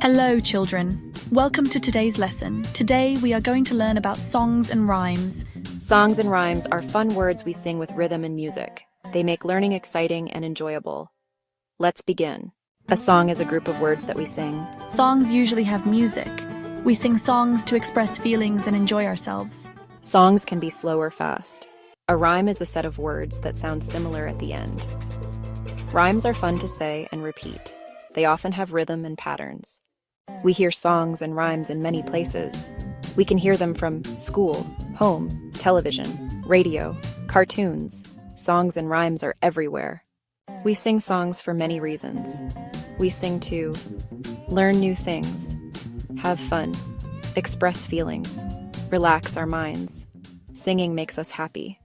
Hello, children. Welcome to today's lesson. Today, we are going to learn about songs and rhymes. Songs and rhymes are fun words we sing with rhythm and music. They make learning exciting and enjoyable. Let's begin. A song is a group of words that we sing. Songs usually have music. We sing songs to express feelings and enjoy ourselves. Songs can be slow or fast. A rhyme is a set of words that sound similar at the end. Rhymes are fun to say and repeat. They often have rhythm and patterns. We hear songs and rhymes in many places. We can hear them from school, home, television, radio, cartoons. Songs and rhymes are everywhere. We sing songs for many reasons. We sing to learn new things, have fun, express feelings, relax our minds. Singing makes us happy.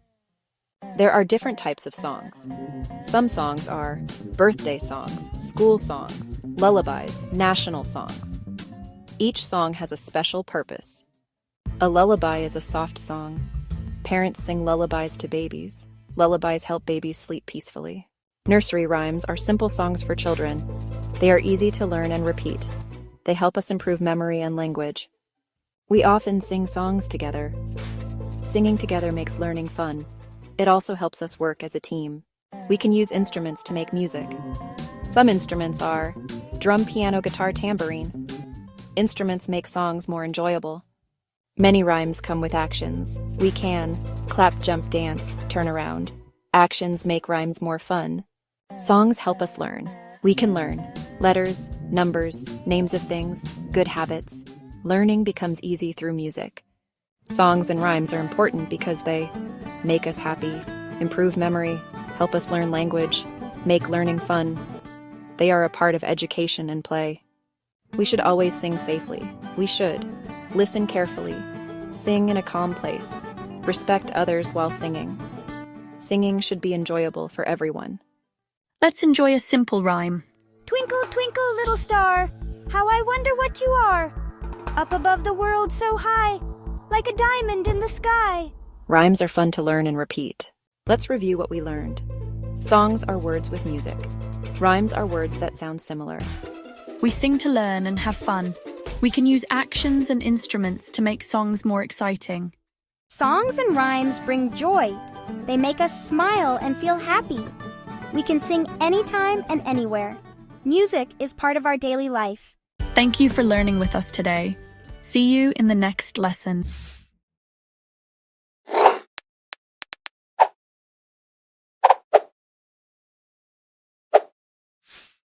There are different types of songs. Some songs are birthday songs, school songs, lullabies, national songs. Each song has a special purpose. A lullaby is a soft song. Parents sing lullabies to babies. Lullabies help babies sleep peacefully. Nursery rhymes are simple songs for children. They are easy to learn and repeat. They help us improve memory and language. We often sing songs together. Singing together makes learning fun. It also helps us work as a team. We can use instruments to make music. Some instruments are drum, piano, guitar, tambourine. Instruments make songs more enjoyable. Many rhymes come with actions. We can clap, jump, dance, turn around. Actions make rhymes more fun. Songs help us learn. We can learn letters, numbers, names of things, good habits. Learning becomes easy through music. Songs and rhymes are important because they make us happy, improve memory, help us learn language, make learning fun. They are a part of education and play. We should always sing safely. We should listen carefully, sing in a calm place, respect others while singing. Singing should be enjoyable for everyone. Let's enjoy a simple rhyme. Twinkle, twinkle, little star, how I wonder what you are. Up above the world so high, like a diamond in the sky. Rhymes are fun to learn and repeat. Let's review what we learned. Songs are words with music. Rhymes are words that sound similar. We sing to learn and have fun. We can use actions and instruments to make songs more exciting. Songs and rhymes bring joy. They make us smile and feel happy. We can sing anytime and anywhere. Music is part of our daily life. Thank you for learning with us today. See you in the next lesson.